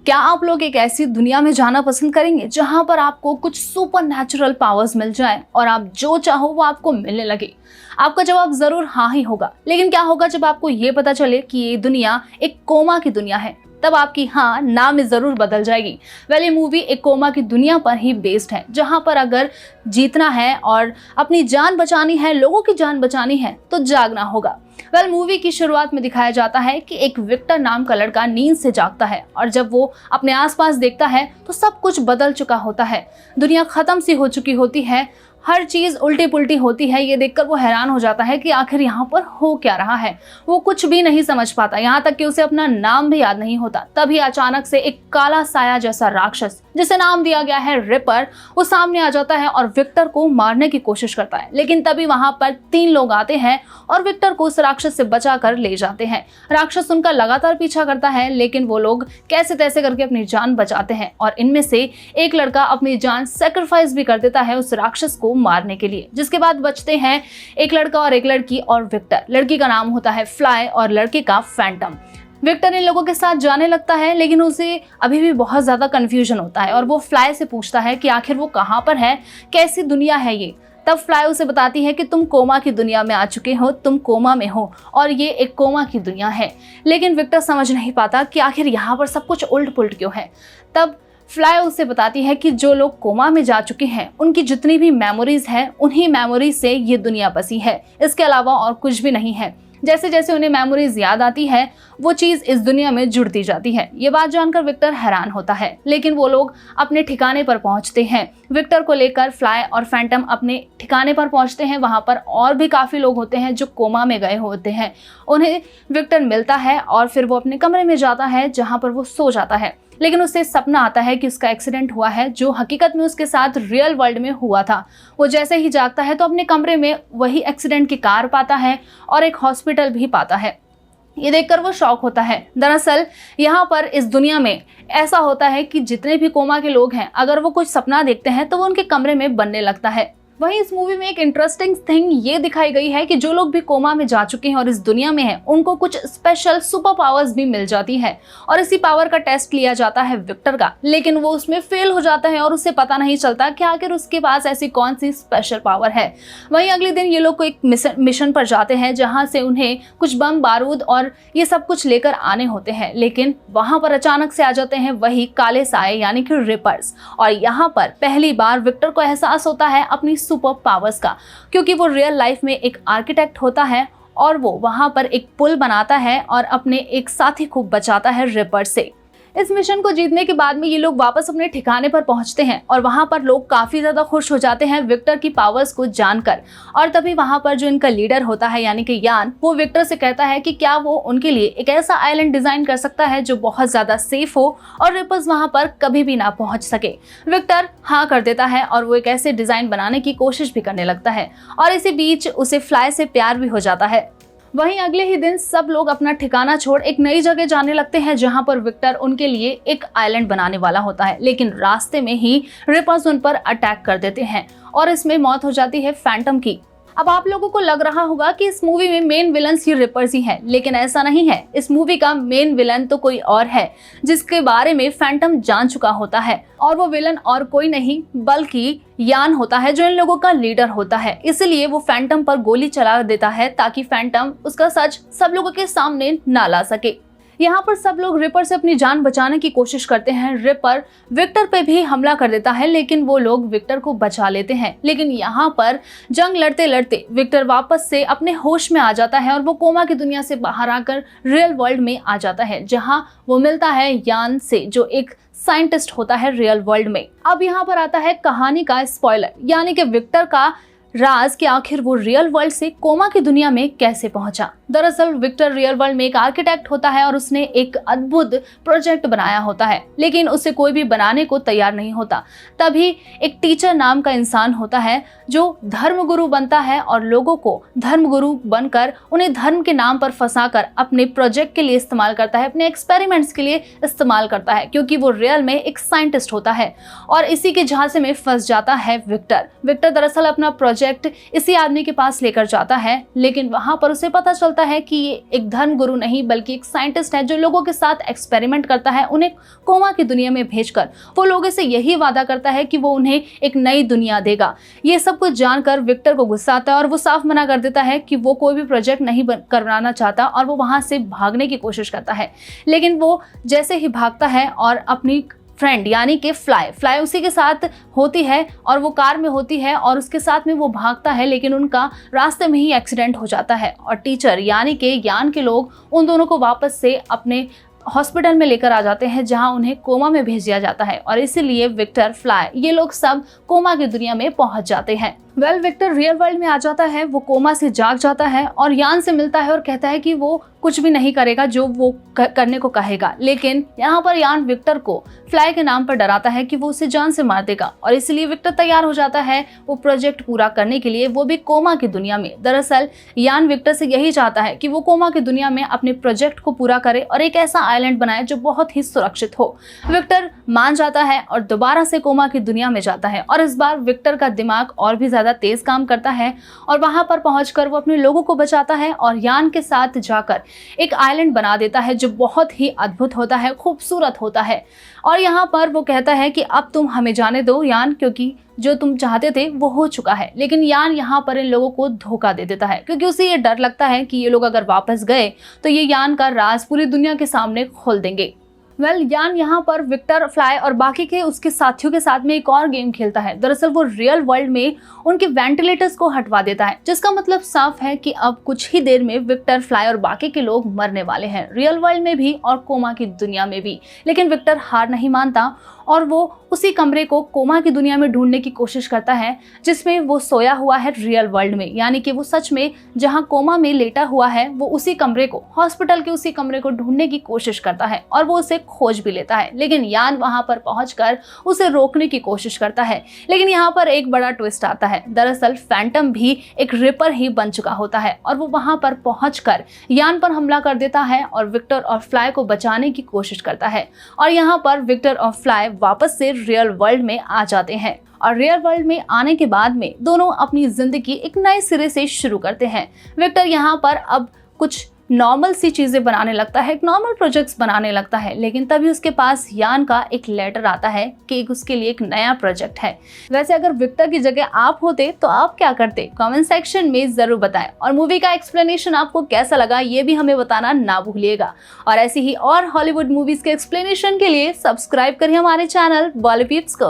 क्या आप लोग एक ऐसी दुनिया में जाना पसंद करेंगे जहां पर आपको कुछ सुपर नेचुरल पावर्स मिल जाए और आप जो चाहो वो आपको मिलने लगे? आपका जवाब जरूर हाँ ही होगा। लेकिन क्या होगा जब आपको ये पता चले कि ये दुनिया एक कोमा की दुनिया है? तब आपकी हाँ नाम में जरूर बदल जाएगी। ये मूवी एक कोमा की दुनिया पर ही बेस्ड है, जहां पर अगर जीतना है और अपनी जान बचानी है, लोगों की जान बचानी है, तो जागना होगा। मूवी की शुरुआत में दिखाया जाता है कि एक विक्टर नाम का लड़का नींद से जागता है और जब वो अपने आसपास देखता है तो सब कुछ बदल चुका होता है। दुनिया खत्म सी हो चुकी होती है, हर चीज उल्टी पुल्टी होती है। ये देखकर वो हैरान हो जाता है कि आखिर यहाँ पर हो क्या रहा है। वो कुछ भी नहीं समझ पाता, यहाँ तक कि उसे अपना नाम भी याद नहीं होता। तभी अचानक से एक काला साया जैसा राक्षस, जिसे नाम दिया गया है रिपर, वो सामने आ जाता है और विक्टर को मारने की कोशिश करता है। लेकिन तभी वहां पर 3 लोग आते हैं और विक्टर को उस राक्षस से बचाकर ले जाते हैं। राक्षस उनका लगातार पीछा करता है, लेकिन वो लोग कैसे तैसे करके अपनी जान बचाते हैं और इनमें से एक लड़का अपनी जान सेक्रीफाइस भी कर देता है उस राक्षस को मारने के लिए। जिसके बाद बचते हैं एक लड़का और एक लड़की और विक्टर। लड़की का नाम होता है फ्लाई और लड़के का फैंटम। विक्टर इन लोगों के साथ जाने लगता है, लेकिन उसे अभी भी बहुत ज्यादा कंफ्यूजन होता है और वो फ्लाई से पूछता है कि आखिर वो कहाँ पर है, कैसी दुनिया है ये। तब फ्लाई उसे बताती है कि तुम कोमा की दुनिया में आ चुके हो, तुम कोमा में हो और ये एक कोमा की दुनिया है। लेकिन विक्टर समझ नहीं पाता कि आखिर यहाँ पर सब कुछ उल्ट पुल्ट क्यों है। तब फ्लाई उसे बताती है कि जो लोग कोमा में जा चुके हैं उनकी जितनी भी मेमोरीज है, उन्हीं मेमोरीज से ये दुनिया बसी है, इसके अलावा और कुछ भी नहीं है। जैसे जैसे उन्हें मेमोरीज याद आती है वो चीज इस दुनिया में जुड़ती जाती है। ये बात जानकर विक्टर हैरान होता है, लेकिन वो लोग अपने ठिकाने पर पहुंचते हैं। विक्टर को लेकर फ्लाई और फैंटम अपने ठिकाने पर पहुंचते हैं। वहां पर और भी काफी लोग होते हैं जो कोमा में गए होते हैं। उन्हें विक्टर मिलता है और फिर वो अपने कमरे में जाता है जहां पर वो सो जाता है। लेकिन उसे सपना आता है कि उसका एक्सीडेंट हुआ है, जो हकीकत में उसके साथ रियल वर्ल्ड में हुआ था। वो जैसे ही जागता है तो अपने कमरे में वही एक्सीडेंट की कार पाता है और एक हॉस्पिटल भी पाता है। ये देखकर वो शॉक होता है। दरअसल यहाँ पर इस दुनिया में ऐसा होता है कि जितने भी कोमा के लोग हैं, अगर वो कुछ सपना देखते हैं तो वो उनके कमरे में बनने लगता है। वहीं इस मूवी में एक इंटरेस्टिंग थिंग ये दिखाई गई है कि जो लोग भी कोमा में जा चुके हैं और इस दुनिया में हैं, उनको कुछ स्पेशल सुपर पावर्स भी मिल जाती है और इसी पावर का टेस्ट लिया जाता है विक्टर का। लेकिन वो उसमें फेल हो जाता है और उसे पता नहीं चलता कि आखिर उसके पास ऐसी कौन सी स्पेशल पावर है। वहीं अगले दिन ये लोग को एक मिशन पर जाते हैं जहाँ से उन्हें कुछ बम बारूद और ये सब कुछ लेकर आने होते हैं। लेकिन वहां पर अचानक से आ जाते हैं वही काले साए यानी कि रिपर्स। और यहाँ पर पहली बार विक्टर को एहसास होता है अपनी सुपर पावर्स का, क्योंकि वो रियल लाइफ में एक आर्किटेक्ट होता है और वो वहां पर एक पुल बनाता है और अपने एक साथी को बचाता है रिपर से। इस मिशन को जीतने के बाद में ये लोग वापस अपने ठिकाने पर पहुंचते हैं और वहां पर लोग काफी ज्यादा खुश हो जाते हैं विक्टर की पावर्स को जानकर। और तभी वहां पर जो इनका लीडर होता है यानी कि यान, वो विक्टर से कहता है कि क्या वो उनके लिए एक ऐसा आइलैंड डिजाइन कर सकता है जो बहुत ज्यादा सेफ हो और रिपर्स वहां पर कभी भी ना पहुंच सके। विक्टर हाँ कर देता है और वो एक ऐसे डिजाइन बनाने की कोशिश भी करने लगता है और इसी बीच उसे फ्लाई से प्यार भी हो जाता है। वहीं अगले ही दिन सब लोग अपना ठिकाना छोड़ एक नई जगह जाने लगते हैं जहां पर विक्टर उनके लिए एक आइलैंड बनाने वाला होता है। लेकिन रास्ते में ही रिपर्स उन पर अटैक कर देते हैं और इसमें मौत हो जाती है फैंटम की। अब आप लोगों को लग रहा होगा कि इस मूवी में मेन विलन्स ही रिपर्स ही हैं, लेकिन ऐसा नहीं है। इस मूवी का मेन विलन तो कोई और है जिसके बारे में फैंटम जान चुका होता है और वो विलन और कोई नहीं बल्कि यान होता है जो इन लोगों का लीडर होता है। इसलिए वो फैंटम पर गोली चला देता है ताकि फैंटम उसका सच सब लोगों के सामने ना ला सके। यहाँ पर सब लोग रिपर से अपनी जान बचाने की कोशिश करते हैं। रिपर विक्टर पे भी हमला कर देता है, लेकिन वो लोग विक्टर को बचा लेते हैं। लेकिन यहाँ पर जंग लड़ते लड़ते विक्टर वापस से अपने होश में आ जाता है और वो कोमा की दुनिया से बाहर आकर रियल वर्ल्ड में आ जाता है, जहाँ वो मिलता है यान से जो एक साइंटिस्ट होता है रियल वर्ल्ड में। अब यहाँ पर आता है कहानी का स्पॉइलर, यानी कि विक्टर का राज कि आखिर वो रियल वर्ल्ड से कोमा की दुनिया में कैसे पहुंचा। दरअसल विक्टर रियल वर्ल्ड में एक आर्किटेक्ट होता है और उसने एक अद्भुत प्रोजेक्ट बनाया होता है, लेकिन उसे कोई भी बनाने को तैयार नहीं होता। तभी एक टीचर नाम का इंसान होता है जो धर्मगुरु बनता है और लोगों को धर्मगुरु बनकर उन्हें धर्म के नाम पर फंसाकर अपने प्रोजेक्ट के लिए इस्तेमाल करता है, अपने एक्सपेरिमेंट्स के लिए इस्तेमाल करता है, क्योंकि वो रियल में एक साइंटिस्ट होता है। और इसी के झांसे में फंस जाता है विक्टर। विक्टर दरअसल अपना प्रोजेक्ट प्रोजेक्ट इसी आदमी के पास लेकर जाता है, लेकिन वहां पर उसे पता चलता है कि ये एक धर्म गुरु नहीं बल्कि एक साइंटिस्ट है जो लोगों के साथ एक्सपेरिमेंट करता है, उन्हें कोमा की दुनिया में भेजकर वो लोगों से यही वादा करता है कि वो उन्हें एक नई दुनिया देगा। ये सब कुछ जानकर विक्टर को गुस्सा आता है और वो साफ मना कर देता है कि वो कोई भी प्रोजेक्ट नहीं करवाना चाहता और वो वहां से भागने की कोशिश करता है। लेकिन वो जैसे ही भागता है और अपनी फ्रेंड यानी कि फ्लाई उसी के साथ होती है और वो कार में होती है और उसके साथ में वो भागता है, लेकिन उनका रास्ते में ही एक्सीडेंट हो जाता है और टीचर यानी कि यान के लोग उन दोनों को वापस से अपने हॉस्पिटल में लेकर आ जाते हैं जहां उन्हें कोमा में भेज दिया जाता है और इसीलिए विक्टर, फ्लाई ये लोग सब कोमा की दुनिया में पहुंच जाते हैं। विक्टर रियल वर्ल्ड में आ जाता है, वो कोमा से जाग जाता है और यान से मिलता है और कहता है कि वो कुछ भी नहीं करेगा जो वो करने को कहेगा। लेकिन यहाँ पर यान विक्टर को फ्लाई के नाम पर डराता है कि वो उसे जान से मार देगा और इसलिए विक्टर तैयार हो जाता है वो प्रोजेक्ट पूरा करने के लिए, वो भी कोमा की दुनिया में। दरअसल यान विक्टर से यही चाहता है कि वो कोमा की दुनिया में अपने प्रोजेक्ट को पूरा करे और एक ऐसा आइलैंड बनाए जो बहुत ही सुरक्षित हो। विक्टर मान जाता है और दोबारा से कोमा की दुनिया में जाता है और इस बार विक्टर का दिमाग और भी ज्यादा तेज काम करता है और वहां पर पहुंचकर वो अपने लोगों को बचाता है और यान के साथ जाकर एक आइलैंड बना देता है जो बहुत ही अद्भुत होता है, खूबसूरत होता है। और यहाँ पर वो कहता है कि अब तुम हमें जाने दो यान, क्योंकि जो तुम चाहते थे वो हो चुका है। लेकिन यान यहाँ पर इन लोगों को धोखा दे देता है क्योंकि उसे ये डर लगता है कि ये लोग अगर वापस गए तो ये यान का राज पूरी दुनिया के सामने खोल देंगे। यान यहाँ पर विक्टर, फ्लाई और बाकी के उसके साथियों के साथ में एक और गेम खेलता है। दरअसल वो रियल वर्ल्ड में उनके वेंटिलेटर्स को हटवा देता है, जिसका मतलब साफ है कि अब कुछ ही देर में विक्टर, फ्लाई और बाकी के लोग मरने वाले हैं, रियल वर्ल्ड में भी और कोमा की दुनिया में भी। लेकिन विक्टर हार नहीं मानता और वो उसी कमरे को कोमा की दुनिया में ढूंढने की कोशिश करता है जिसमें वो सोया हुआ है रियल वर्ल्ड में, यानी कि वो सच में जहां कोमा में लेटा हुआ है वो उसी कमरे को, हॉस्पिटल के उसी कमरे को ढूंढने की कोशिश करता है और वो उसे खोज भी लेता है। लेकिन यान वहां पर पहुंचकर उसे रोकने की कोशिश करता है, लेकिन यहाँ पर एक बड़ा ट्विस्ट आता है। दरअसल फैंटम भी एक रिपर ही बन चुका होता है और वो वहां पर पहुंचकर यान पर हमला कर देता है और विक्टर और फ्लाई को बचाने की कोशिश करता है और यहाँ पर विक्टर और फ्लाई वापस से रियल वर्ल्ड में आ जाते हैं और रियल वर्ल्ड में आने के बाद में दोनों अपनी जिंदगी एक नए सिरे से शुरू करते हैं। विक्टर यहाँ पर अब कुछ नॉर्मल सी चीजें बनाने लगता है, नॉर्मल प्रोजेक्ट्स बनाने लगता है, लेकिन तभी उसके पास यान का एक लेटर आता है कि उसके लिए एक नया प्रोजेक्ट है। वैसे अगर विक्टर की जगह आप होते तो आप क्या करते? कमेंट सेक्शन में जरूर बताएं और मूवी का एक्सप्लेनेशन आपको कैसा लगा ये भी हमें बताना ना भूलिएगा। और ऐसी ही और हॉलीवुड मूवीज के एक्सप्लेनेशन के लिए सब्सक्राइब करिए हमारे चैनल बॉलीवुड्स को।